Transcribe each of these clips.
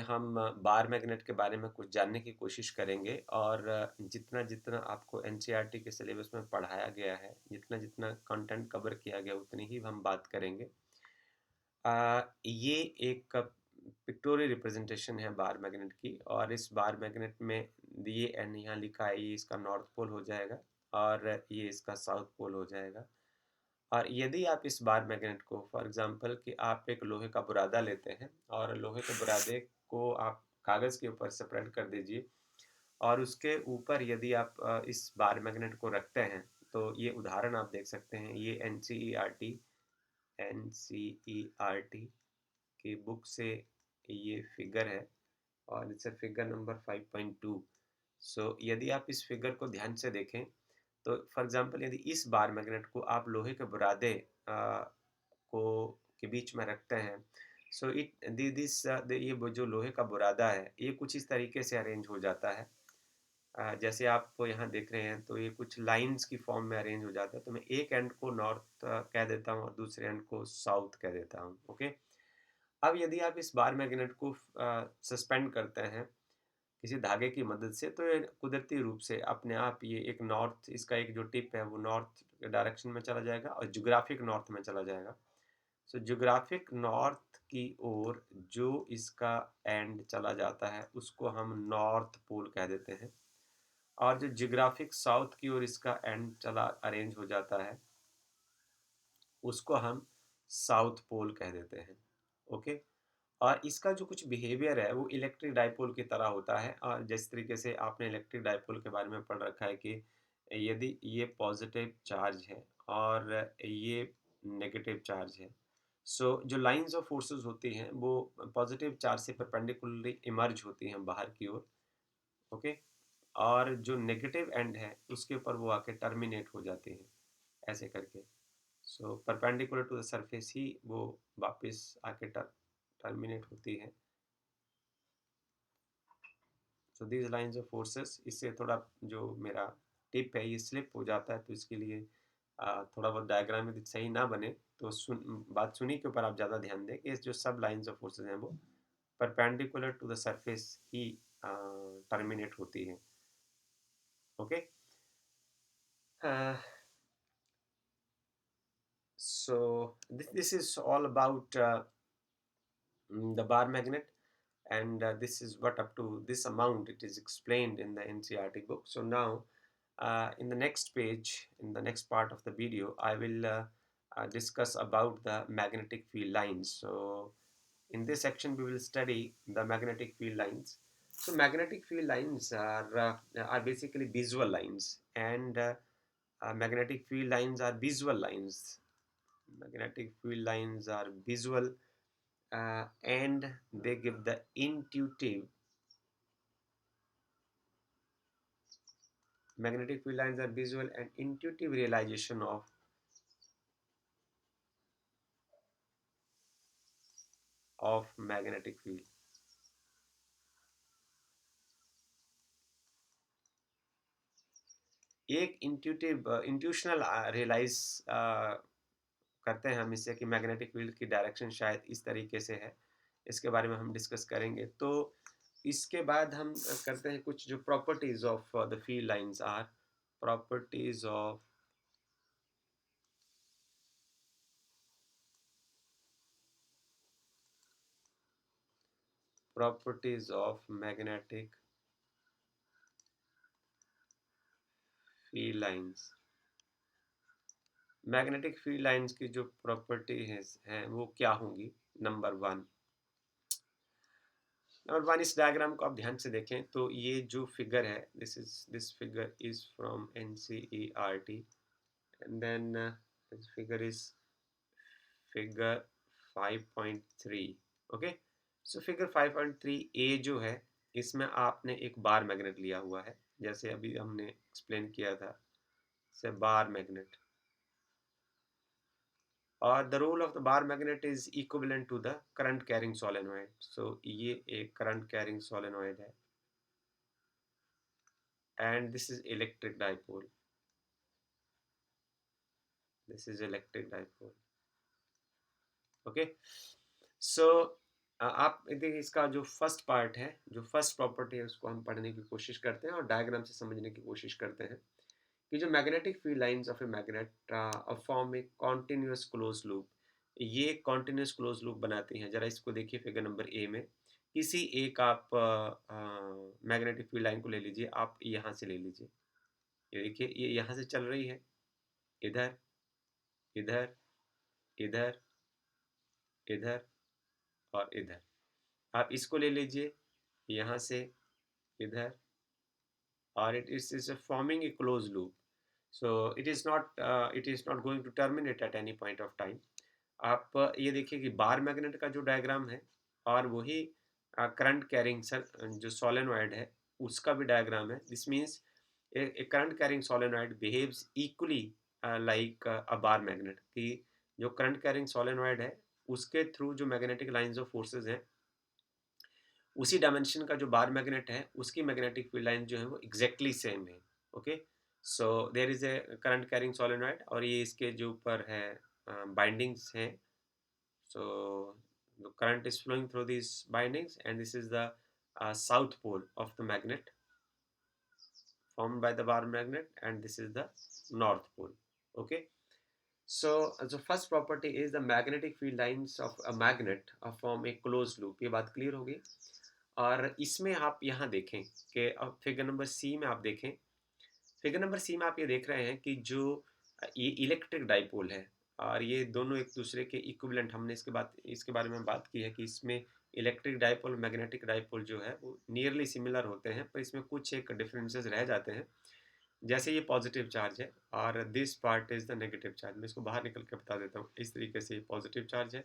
हम bar magnet के बारे में कुछ जानने की कोशिश करेंगे और जितना जितना आपको एनसीईआरटी के सिलेबस में पढ़ाया गया है, जितना जितना कंटेंट कवर किया गया उतनी ही हम बात करेंगे। ये एक पिक्टोरियल रिप्रेजेंटेशन है बार मैग्नेट की और इस बार मैग्नेट में ये एन यहाँ लिखा है, ये इसका नॉर्थ पोल हो जाएगा और ये इसका साउथ पोल हो जाएगा। और यदि आप इस बार मैग्नेट को फॉर एग्जांपल कि आप एक लोहे का बुरादा लेते हैं और लोहे के बुरादे को आप कागज़ के ऊपर स्प्रेड कर दीजिए और उसके ऊपर यदि आप इस बार मैग्नेट को रखते हैं, तो ये उदाहरण आप देख सकते हैं। ये एनसीईआरटी की बुक से ये फिगर है और इट्स फिगर नंबर 5.2। सो यदि आप इस फिगर को ध्यान से देखें तो फॉर एग्जांपल यदि इस बार मैग्नेट को आप लोहे के बुरादे को के बीच में रखते हैं, सो इट दिस ये जो लोहे का बुरादा है ये कुछ इस तरीके से अरेंज हो जाता है। जैसे आप यहाँ देख रहे हैं तो ये कुछ लाइंस की फॉर्म में अरेंज हो जाता है। तो मैं एक एंड को नॉर्थ कह देता हूँ और दूसरे एंड को साउथ कह देता हूँ। ओके, अब यदि आप इस बार मैग्नेट को सस्पेंड करते हैं किसी धागे की मदद से, तो ये कुदरती रूप से अपने आप ये एक नॉर्थ, इसका एक जो टिप है वो नॉर्थ डायरेक्शन में चला जाएगा और ज्योग्राफिक नॉर्थ में चला जाएगा। सो ज्योग्राफिक नॉर्थ की ओर जो इसका एंड चला जाता है उसको हम नॉर्थ पोल कह देते हैं और जो ज्योग्राफिक साउथ की ओर इसका एंड चला अरेंज हो जाता है उसको हम साउथ पोल कह देते हैं। ओके, और इसका जो कुछ बिहेवियर है वो इलेक्ट्रिक डाइपोल की तरह होता है और जिस तरीके से आपने इलेक्ट्रिक डाइपोल के बारे में पढ़ रखा है कि यदि ये पॉजिटिव चार्ज है और ये नेगेटिव चार्ज है, सो जो लाइंस ऑफ फोर्सेस होती हैं वो पॉजिटिव चार्ज से परपेंडिकुलरली इमर्ज होती हैं बाहर की ओर। ओके, और जो नेगेटिव एंड है उसके ऊपर वो आके टर्मिनेट हो जाती हैं ऐसे करके। So perpendicular to the surface ही वो वापस आके टर्मिनेट होती है। So these lines of forces, इससे थोड़ा जो मेरा टिप है ये स्लिप हो जाता है, तो इसके लिए थोड़ा बहुत डायग्राम यदि सही ना बने तो बात सुनी के ऊपर आप ज़्यादा ध्यान दें कि जो सब लाइंस ऑफ फोर्सेस हैं वो परपेंडिकुलर टू द सरफेस ही टर्मिनेट होती है। Okay, so this is all about the bar magnet, and this is what up to this amount it is explained in the NCERT book. So now in the next page, in the next part of the video, I will discuss about the magnetic field lines. So in this section we will study the magnetic field lines. So magnetic field lines are basically visual lines, and magnetic field lines are visual lines. Magnetic field lines are visual, and they give the intuitive. Magnetic field lines are visual and intuitive realization of magnetic field. एक intuitional realise करते हैं हम इससे कि magnetic field की direction शायद इस तरीके से है। इसके बारे में हम डिस्कस करेंगे। तो इसके बाद हम करते हैं कुछ जो properties of the field lines are properties of magnetic field lines. Magnetic field lines की जो प्रॉपर्टीज हैं वो क्या होंगी? नंबर वन इस डायग्राम को आप ध्यान से देखें तो ये जो फिगर है, this figure is from NCERT, and then this figure is figure 5.3। Okay, so figure 5.3 ए जो है इसमें आपने एक बार मैग्नेट लिया हुआ है, जैसे अभी हमने एक्सप्लेन किया था से बार मैग्नेट, और the role of the bar magnet is equivalent to the current carrying solenoid. So ये एक करंट कैरिंग सोलेनोइड है and this is electric dipole. This is electric dipole. Okay, so आप देखिए इसका जो फर्स्ट पार्ट है, जो फर्स्ट प्रॉपर्टी है उसको हम पढ़ने की कोशिश करते हैं और डायग्राम से समझने की कोशिश करते हैं कि जो magnetic field lines of a magnet form A continuous close loop, ये कॉन्टिन्यूअस क्लोज लूप बनाती हैं। जरा इसको देखिए फिगर नंबर ए में, किसी एक आप मैग्नेटिक फील्ड लाइन को ले लीजिए, आप यहाँ से ले लीजिए, ये देखिए ये यहाँ से चल रही है, इधर, इधर, इधर, इधर और इधर। आप इसको ले लीजिए, यहाँ से इधर, और it is forming a closed loop, so it is not going to terminate at any point of time. आप ये देखिए कि बार मैग्नेट का जो डायग्राम है और वही करंट कैरिंग जो सोलेनॉइड है उसका भी डायग्राम है। This means A current carrying solenoid behaves equally like a bar magnet, कि जो करंट कैरिंग सोलेनॉइड है उसके थ्रू जो मैग्नेटिक लाइंस ऑफ फोर्सेस हैं, उसी डायमेंशन का जो बार मैग्नेट है उसकी मैग्नेटिक फील्ड लाइन जो है वो एग्जैक्टली सेम है। Okay, so there is a current carrying solenoid और ये इसके जो ऊपर है बाइंडिंग्स हैं। So the current is flowing through this bindings and this is the south pole of the magnet formed by the bar magnet, and this is the north pole. Okay, so the first property is the magnetic field lines of a magnet form a closed loop. ये बात clear होगी। और इसमें आप यहाँ देखें कि अब फिगर नंबर सी में आप देखें, फिगर नंबर सी में आप ये देख रहे हैं कि जो ये इलेक्ट्रिक डाइपोल है और ये दोनों एक दूसरे के इक्विवेलेंट, हमने इसके बारे में बात की है कि इसमें इलेक्ट्रिक डाइपोल मैग्नेटिक डाइपोल जो है वो नियरली सिमिलर होते हैं, पर इसमें कुछ एक डिफरेंसेस रह जाते हैं। जैसे ये पॉजिटिव चार्ज है और this part is the negative charge. मैं इसको बाहर निकल के बता देता हूँ। इस तरीके से ये पॉजिटिव चार्ज है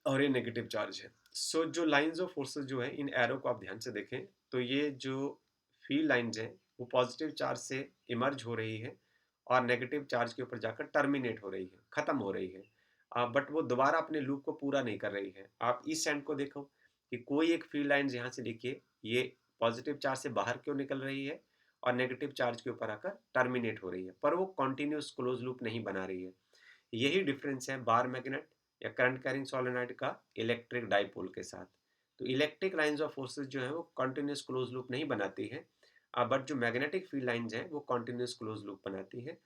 और ये नेगेटिव चार्ज है। सो जो लाइंस ऑफ फोर्सेस जो है, इन एरो को आप ध्यान से देखें तो ये जो फील्ड लाइंस हैं वो पॉजिटिव चार्ज से इमर्ज हो रही है और नेगेटिव चार्ज के ऊपर जाकर टर्मिनेट हो रही है, खत्म हो रही है। बट वो दोबारा अपने लूप को पूरा नहीं कर रही है। आप इस एंड को देखो कि कोई एक फील्ड लाइंस यहाँ से देखिए, ये पॉजिटिव चार्ज से बाहर क्यों निकल रही है और नेगेटिव चार्ज के ऊपर आकर टर्मिनेट हो रही है, पर वो कॉन्टिन्यूस क्लोज लूप नहीं बना रही है। यही डिफरेंस है बार मैग्नेट या करंट कैरिंग सोलेनॉइड का इलेक्ट्रिक डाइपोल के साथ। तो इलेक्ट्रिक लाइंस ऑफ फोर्सेस जो है वो कंटिन्यूस क्लोज लूप नहीं बनाती है, बट जो मैग्नेटिक फील्ड लाइंस हैं वो कंटिन्यूस क्लोज लूप बनाती है।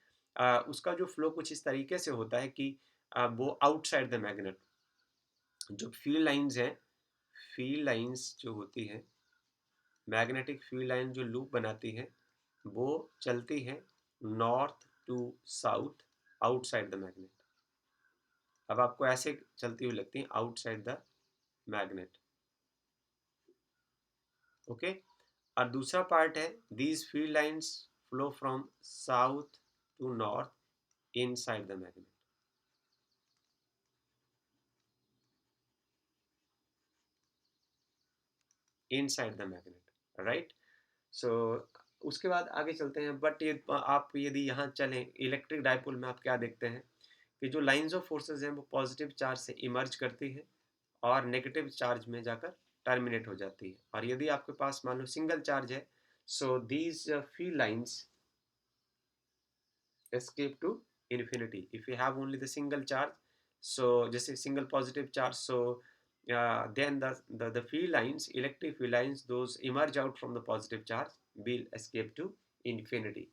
उसका जो फ्लो कुछ इस तरीके से होता है कि वो आउटसाइड द मैग्नेट, जो फील्ड लाइंस हैं, फील्ड लाइंस जो होती है, मैग्नेटिक फील्ड लाइन जो लूप बनाती है वो चलती है north to south outside the magnet. अब आपको ऐसे चलती हुई लगती है आउटसाइड द मैग्नेट। ओके, और दूसरा पार्ट है these field lines flow from south to north inside the magnet. Inside the magnet, right. So उसके बाद आगे चलते हैं। बट ये आप यदि यहाँ चलें इलेक्ट्रिक डाइपोल में, आप क्या देखते हैं कि जो लाइंस ऑफ फोर्सेस हैं वो पॉजिटिव चार्ज से इमर्ज करती है और नेगेटिव चार्ज में जाकर टर्मिनेट हो जाती है। और यदि आपके पास मान लो सिंगल चार्ज है, so these field lines escape to infinity if you have only the single charge. So just a single positive charge, so then the field lines, electric field lines, those emerge out from the positive charge will escape to infinity.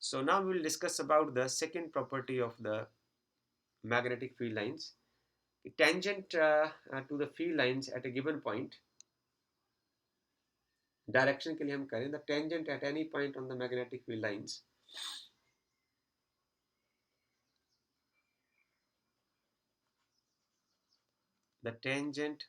So now we will discuss about the second property of the magnetic field lines. Tangent to the field lines at a given point, direction के लिए हम करें the tangent at any point on the magnetic field lines, the tangent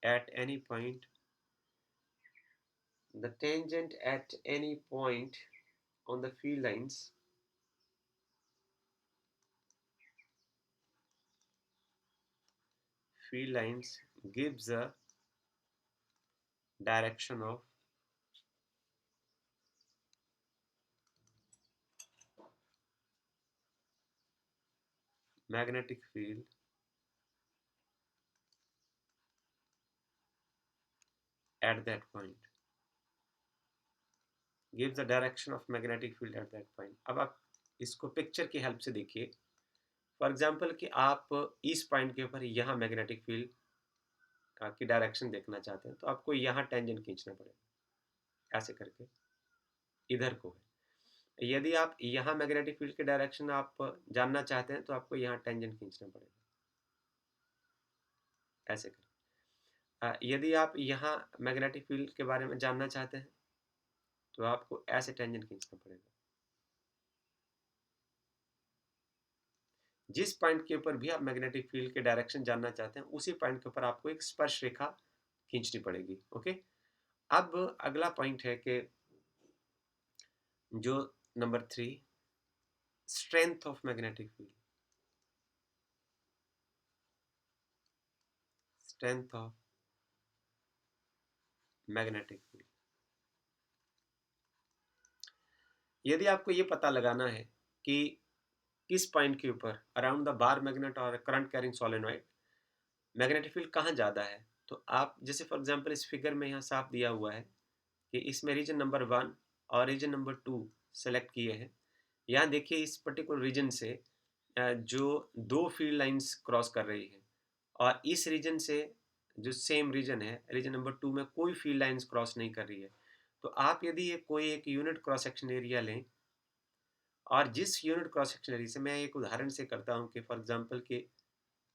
at any point, the tangent at any point on the field lines gives a direction of magnetic field at that point. gives the direction of magnetic field at that point. अब आप इसको picture की help से देखिए। For example कि आप इस point के ऊपर यहाँ मैग्नेटिक फील्ड की डायरेक्शन देखना चाहते हैं, तो आपको यहाँ टेंजेंट खींचना पड़ेगा, ऐसे करके इधर को है। यदि आप यहाँ मैग्नेटिक फील्ड की डायरेक्शन आप जानना चाहते हैं, तो आपको यहाँ टेंजेंट खींचना पड़ेगा, ऐसे करके। यदि आप यहाँ मैग्नेटिक फील्ड के बारे में जानना चाहते हैं, तो आपको ऐसे टेंजेंट खींचना पड़ेगा। जिस पॉइंट के ऊपर भी आप मैग्नेटिक फील्ड के डायरेक्शन जानना चाहते हैं, उसी पॉइंट के ऊपर आपको एक स्पर्श रेखा खींचनी पड़ेगी। ओके, अब अगला पॉइंट है कि जो number 3, strength of magnetic field. Strength of magnetic field, यदि आपको ये पता लगाना है कि किस पॉइंट के ऊपर अराउंड द बार मैग्नेट और current carrying solenoid magnetic field कहाँ ज़्यादा है, तो आप जैसे फॉर एग्जांपल इस फिगर में यहाँ साफ दिया हुआ है कि इसमें रीजन नंबर 1 और रीजन नंबर 2 सेलेक्ट किए हैं। यहाँ देखिए इस पर्टिकुलर रीजन से जो दो फील्ड लाइंस क्रॉस कर रही है, और इस रीजन से जो सेम रीजन है, रीजन नंबर 2 में कोई फील्ड लाइंस क्रॉस नहीं कर रही है। तो आप यदि ये कोई एक यूनिट क्रॉस सेक्शन एरिया लें, और जिस यूनिट क्रॉस सेक्शन एरिया से, मैं एक उदाहरण से करता हूँ कि फॉर एग्जांपल कि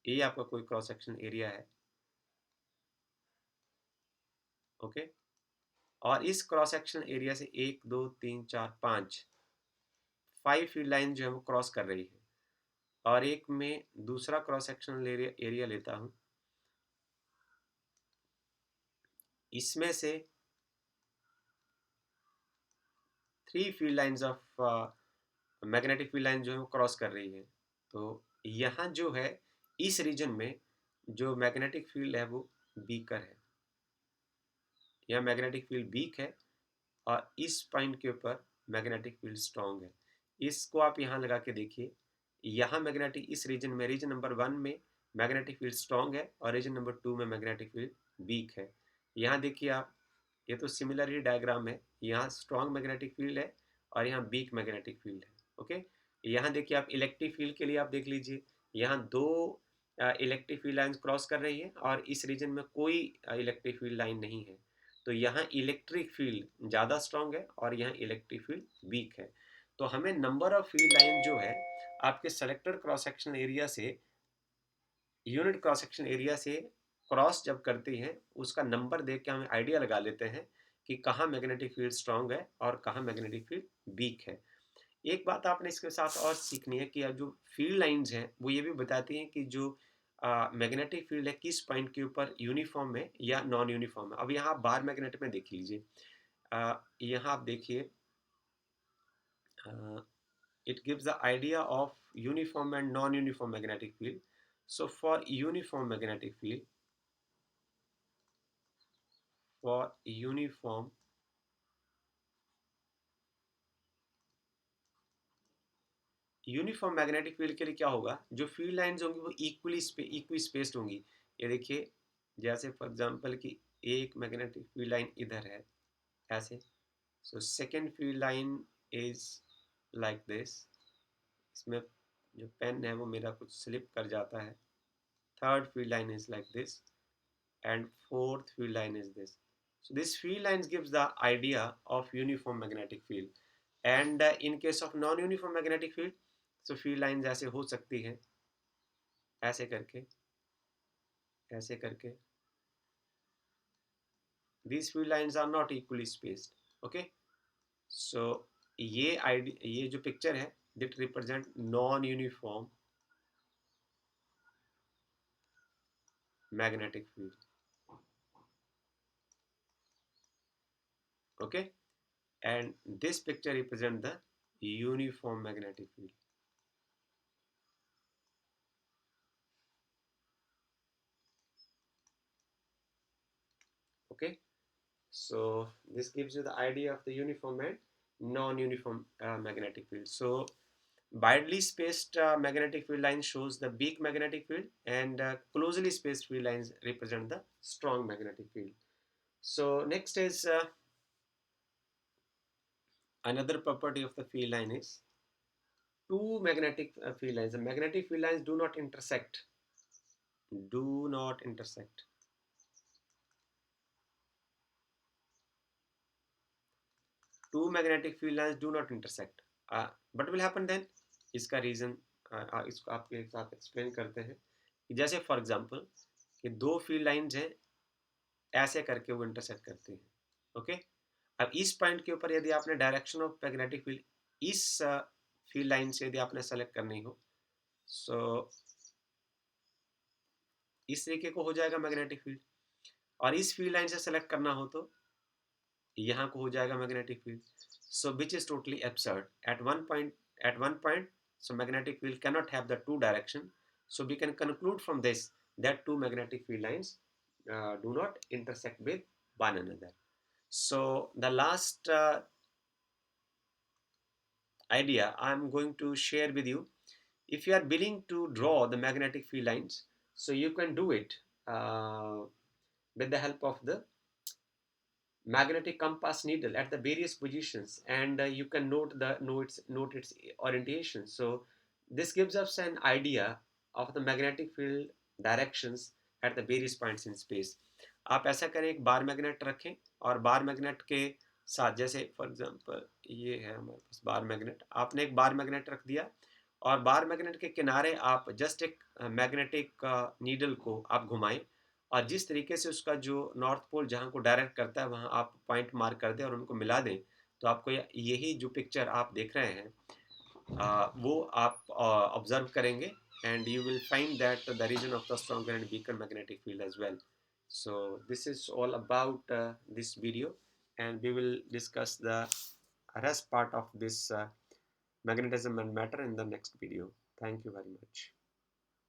ये आपका कोई क्रॉस सेक्शन एरिया है, ओके, और इस क्रॉस सेक्शन एरिया से 1 2 3 4 5 फील्ड लाइन जो है वो क्रॉस कर रही है, और एक में दूसरा क्रॉस सेक्शनल एरिया लेता हूँ, इसमें से 3 field lines of magnetic field line जो है वो क्रॉस कर रही है। तो यहाँ जो है इस रीजन में जो मैग्नेटिक फील्ड है वो वीकर है, यह मैग्नेटिक फील्ड वीक है, और इस पॉइंट के ऊपर मैग्नेटिक फील्ड स्ट्रॉन्ग है। इसको आप यहाँ लगा के देखिए, यहाँ मैग्नेटिक इस रीजन में, रीजन नंबर 1 में मैग्नेटिक फील्ड स्ट्रॉन्ग है, और रीजन नंबर 2 में मैग्नेटिक फील्ड वीक है। यहाँ देखिए आप, ये तो सिमिलर ही डायग्राम है, यहाँ स्ट्रॉन्ग मैग्नेटिक फील्ड है और यहाँ वीक मैग्नेटिक फील्ड है। ओके, यहाँ देखिए आप इलेक्ट्रिक फील्ड के लिए आप देख लीजिए, यहाँ दो इलेक्ट्रिक फील्ड लाइन क्रॉस कर रही है, और इस रीजन में कोई इलेक्ट्रिक फील्ड लाइन नहीं है। तो यहाँ इलेक्ट्रिक फील्ड ज़्यादा स्ट्रॉन्ग है और यहाँ इलेक्ट्रिक फील्ड वीक है। तो हमें नंबर ऑफ फील्ड लाइन जो है आपके सेलेक्टेड क्रॉस सेक्शन एरिया से, यूनिट क्रॉस सेक्शन एरिया से क्रॉस जब करती हैं, उसका नंबर देख के हमें आइडिया लगा लेते हैं कि कहाँ मैग्नेटिक फील्ड स्ट्रॉन्ग है और कहाँ मैग्नेटिक फील्ड वीक है। एक बात आपने इसके साथ और सीखनी है कि अब जो फील्ड लाइंस हैं वो ये भी बताती हैं कि जो मैग्नेटिक फील्ड है किस पॉइंट के ऊपर यूनिफॉर्म है या नॉन यूनिफॉर्म है। अब यहाँ बार मैग्नेट में देख लीजिए, यहाँ आप देखिए, it gives the idea of uniform and non-uniform magnetic field. So for uniform magnetic field, for uniform uniform magnetic field के लिए क्या होगा, जो फील्ड लाइंस होंगी वो इक्वी स्पेस्ड होंगी। ये देखिए, जैसे फॉर एग्जांपल कि एक मैग्नेटिक फील्ड लाइन इधर है, ऐसे, so second field line is like this, इसमें जो पेन है वो मेरा कुछ स्लिप कर जाता है, third field line is like this, and fourth field line is this. So this field lines gives the idea of uniform magnetic field. And in case of non-uniform magnetic field, so field lines ऐसे हो सकती हैं, ऐसे करके, ऐसे करके. These field lines are not equally spaced. Okay. So ये जो पिक्चर है, that represent non-uniform magnetic field. Okay. And this picture represent the uniform magnetic field. Okay, so this gives you the idea of the uniform and non-uniform magnetic field. So widely spaced magnetic field line shows the weak magnetic field, and closely spaced field lines represent the strong magnetic field. So next is Another property of the field line is two magnetic field lines. The magnetic field lines do not intersect. Do not intersect. Two magnetic field lines do not intersect. What will happen then? इसका reason इसको आपके साथ explain करते हैं कि जैसे for example कि दो फील्ड लाइंस हैं, ऐसे करके वो इंटरसेक्ट करती हैं. ओके. अब इस पॉइंट के ऊपर यदि आपने डायरेक्शन ऑफ मैग्नेटिक फील्ड इस फील्ड लाइन से यदि आपने सेलेक्ट करनी हो, सो इस तरीके को हो जाएगा मैग्नेटिक फील्ड. और इस फील्ड लाइन से सेलेक्ट करना हो तो यहाँ को हो जाएगा magnetic field. So which is totally absurd at one point so magnetic field cannot have the two direction. So we can conclude from this that two magnetic field lines do not intersect with one another. So the last idea I'm going to share with you, if you are willing to draw the magnetic field lines, so you can do it uh, with the help of the magnetic compass needle at the various positions, and you can note its orientation. So this gives us an idea of the magnetic field directions at the various points in space. आप ऐसा करें, एक bar magnet रखें और bar magnet के साथ, जैसे for example ये है हमारे पास बार मैग्नेट, आपने एक बार मैग्नेट रख दिया और बार मैग्नेट के किनारे आप जस्ट एक मैग्नेटिक नीडल को आप घुमाएं और जिस तरीके से उसका जो नॉर्थ पोल जहाँ को डायरेक्ट करता है वहाँ आप पॉइंट मार्क कर दें और उनको मिला दें, तो आपको यही जो पिक्चर आप देख रहे हैं वो आप ऑब्जर्व करेंगे and you will find that the region of the stronger and weaker magnetic field as well. So this is all about this video, and we will discuss the rest part of this magnetism and matter in the next video. Thank you very much.